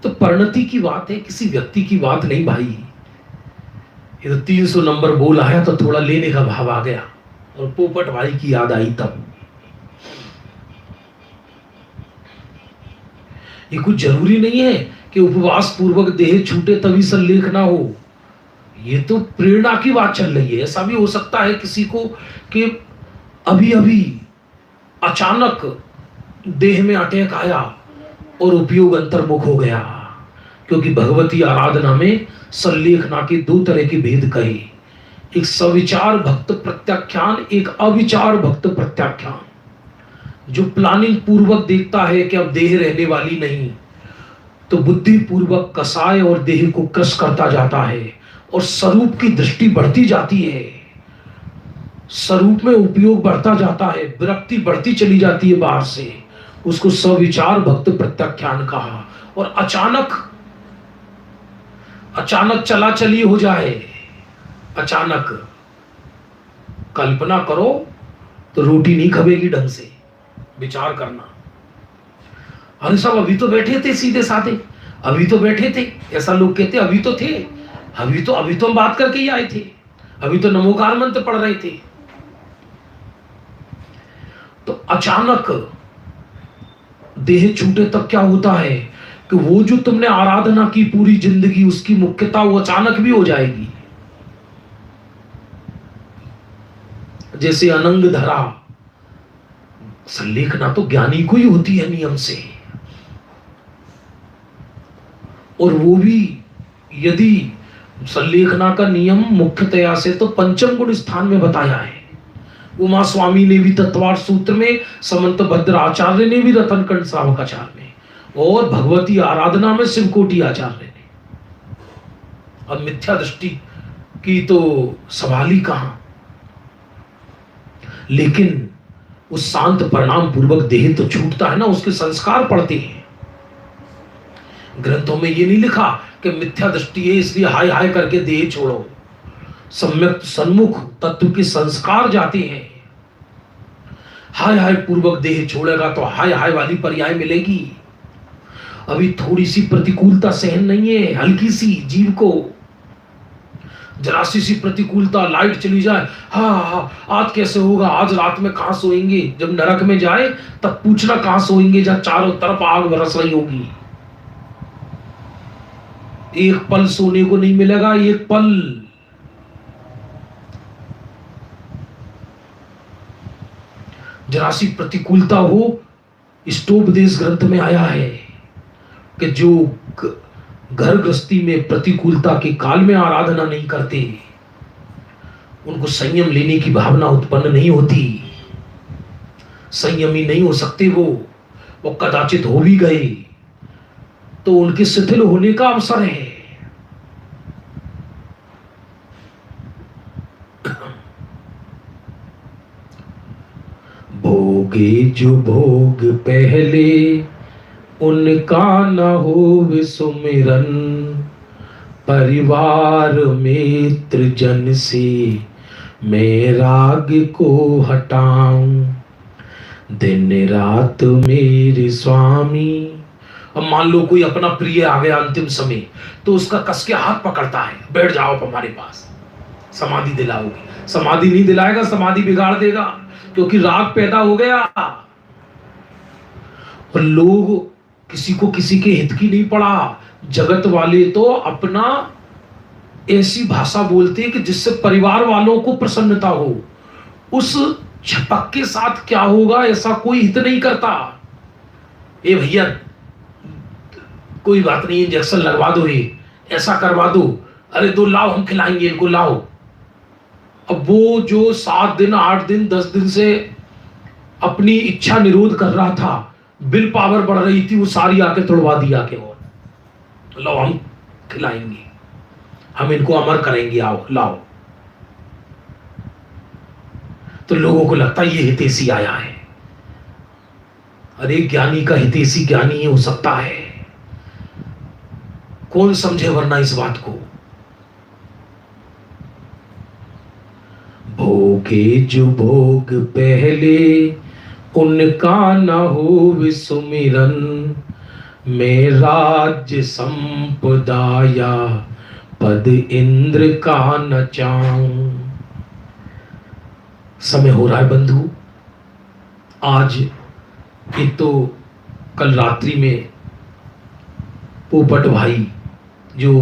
तो परिणति की बात है, किसी व्यक्ति की बात नहीं भाई। ये तो 300 नंबर बोल आया तो थोड़ा लेने का भाव आ गया और पोपट भाई की याद आई तब। ये कुछ जरूरी नहीं है कि उपवास पूर्वक देह छूटे तभी सल्लेख ना हो। ये तो प्रेरणा की बात चल रही है। ऐसा भी हो सकता है किसी को कि अभी अभी अचानक देह में अटैक आया और उपयोग अंतर्मुख हो गया, क्योंकि भगवती आराधना में सल्लेखना के दो तरह के भेद कहे, एक सविचार भक्त प्रत्याख्यान, एक अविचार भक्त प्रत्याख्यान। जो प्लानिंग पूर्वक देखता है कि अब देह रहने वाली नहीं, तो बुद्धि पूर्वक कसाय और देह को क्रश करता जाता है और स्वरूप की दृष्टि बढ़ती जाती है, स्वरूप में उपयोग बढ़ता जाता है, विरक्ति बढ़ती चली जाती है बाहर से, उसको सविचार भक्त प्रत्याख्यान कहा। और अचानक चला चली हो जाए, अचानक कल्पना करो तो रोटी नहीं खबेगी ढंग से, विचार करना। अरे सब अभी तो बैठे थे सीधे साधे, अभी तो बैठे थे, ऐसा लोग कहते अभी तो थे, अभी तो हम बात करके ही आए थे, अभी तो नमोकार मंत्र पढ़ रहे थे। तो अचानक देह छूटे तब क्या होता है कि वो जो तुमने आराधना की पूरी जिंदगी, उसकी मुख्यता वो अचानक भी हो जाएगी। जैसे अनंग धरा, सल्लेखना तो ज्ञानी को ही होती है नियम से, और वो भी यदि सल्लेखना का नियम मुख्यतया से तो पंचम गुण स्थान में बताया है। उमा स्वामी ने भी तत्वार्थ सूत्र में, समंत भद्र आचार्य ने भी रतनकंड श्रावकाचार्य में, और भगवती आराधना में शिवकोटि आचार्य ने। अब मिथ्या दृष्टि की तो सवाल ही कहां। लेकिन उस शांत परिणाम पूर्वक देह तो छूटता है ना, उसके संस्कार पड़ते हैं। ग्रंथों में ये नहीं लिखा कि मिथ्या दृष्टि है इसलिए हाय हाय करके देह छोड़ो। सम्यक सन्मुख तत्व के संस्कार जाते हैं। हाय हाय पूर्वक देह छोड़ेगा तो हाय हाय वाली पर्याय मिलेगी। अभी थोड़ी सी प्रतिकूलता सहन नहीं है, हल्की सी जीव को, जरा सी प्रतिकूलता, लाइट चली जाए, हाँ आज कैसे होगा, आज रात में कहां सोएंगे, जब नरक में जाए तब पूछना कहां सोएंगे जहां चारों तरफ आग बरस रही होगी। एक पल सोने को नहीं मिलेगा, एक पल। जरा सी प्रतिकूलता हो, इष्टोपदेश ग्रंथ में आया है कि जो घर गृहस्थी में प्रतिकूलता के काल में आराधना नहीं करते, उनको संयम लेने की भावना उत्पन्न नहीं होती, संयमी नहीं हो सकते वो कदाचित हो भी गए तो उनके शिथिल होने का अवसर है। भोगे जो भोग पहले उनका न हो सुमिरन, परिवार मित्र जन से मैं राग को हटाऊं, दिन रात मेरे स्वामी। अब मान लो कोई अपना प्रिय आ गया अंतिम समय, तो उसका कस के हाथ पकड़ता है, बैठ जाओ आप हमारे पास, समाधि दिलाओगे। समाधि नहीं दिलाएगा, समाधि बिगाड़ देगा, क्योंकि राग पैदा हो गया। और लोग किसी को किसी के हित की नहीं पड़ा, जगत वाले तो अपना ऐसी भाषा बोलते हैं कि जिससे परिवार वालों को प्रसन्नता हो। उस छपक के साथ क्या होगा ऐसा कोई हित नहीं करता। ए भैया कोई बात नहीं, इंजेक्शन लगवा दो, ये ऐसा करवा दो, अरे दो लाओ हम खिलाएंगे इनको, लाओ। अब वो जो 7 दिन 8 दिन 10 दिन से अपनी इच्छा निरोध कर रहा था, विल पावर बढ़ रही थी, वो सारी आके तोड़वा दिया के, और लो हम खिलाएंगे, हम इनको अमर करेंगे, आओ लाओ। तो लोगों को लगता है ये हितैषी आया है। अरे ज्ञानी का हितैषी ज्ञानी ही हो सकता है, कौन समझे वरना इस बात को। भोगे जो भोग पहले उनका न हो विसुमिरन, मैं राज्य संपदा या पद इंद्र का न चाहूं। समय हो रहा है बंधु। आज एक तो कल रात्रि में पोपट भाई जो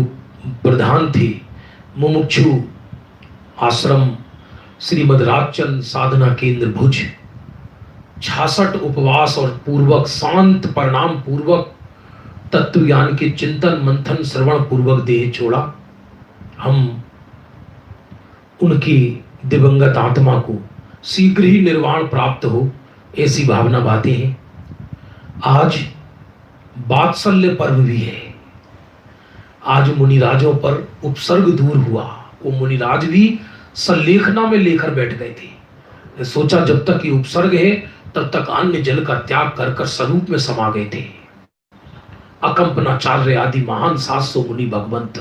प्रधान थे मुमुक्षु आश्रम श्रीमद राजचंद साधना केंद्र भुज, 66 उपवास और पूर्वक शांत परिणाम पूर्वक तत्व ज्ञान के चिंतन मंथन श्रवण पूर्वक देह छोड़ा। हम उनकी दिवंगत आत्मा को शीघ्र ही निर्वाण प्राप्त हो, ऐसी भावना बातें हैं। आज वात्सल्य पर्व भी है। आज मुनिराजों पर उपसर्ग दूर हुआ। वो मुनिराज भी संलेखना में लेकर बैठ गए थे। सोचा जब तक ये उपसर्ग है तब तक अन्य जल का त्याग कर कर स्वरूप में समा गए थे। अकंपनाचार्य आदि महान 700 मुनि भगवंत।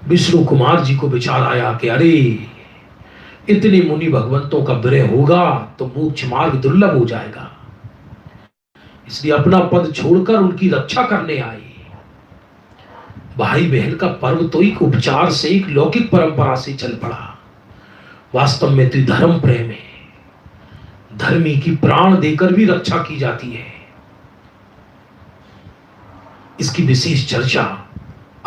विष्णु कुमार जी को विचार आया कि अरे इतने मुनि भगवंतों का विरह होगा तो मोक्ष मार्ग दुर्लभ हो जाएगा, इसलिए अपना पद छोड़कर उनकी रक्षा करने आए। भाई बहन का पर्व तो एक उपचार से, एक लौकिक परंपरा से चल पड़ा। वास्तव में तो धर्म प्रेम है। धर्मी की प्राण देकर भी रक्षा की जाती है। इसकी विशेष चर्चा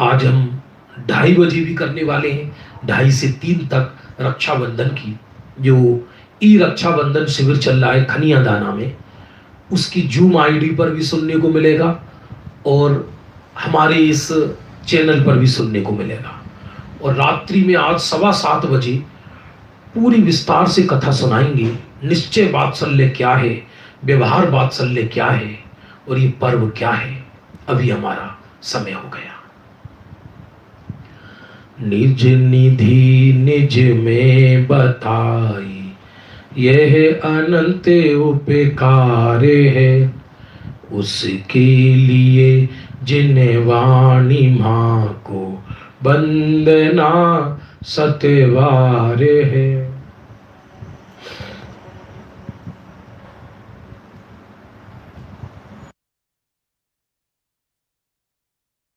आज हम 2:30 बजे भी करने वाले हैं। 2:30 से 3 तक रक्षाबंधन की जो ई रक्षाबंधन शिविर चल रहा है खनिया दाना में, उसकी जूम आईडी पर भी सुनने को मिलेगा और हमारे इस चैनल पर भी सुनने को मिलेगा। और रात्रि में आज 7:15 बजे पूरी विस्तार से कथा सुनाएंगे। निश्चय वात्सल्य क्या है, व्यवहार वात्सल्य क्या है और ये पर्व क्या है। अभी हमारा समय हो गया। निज निधि निज में बताई, यह अनंत उपकार है, उसके लिए जिन वाणी मां को वंदना सतवार है।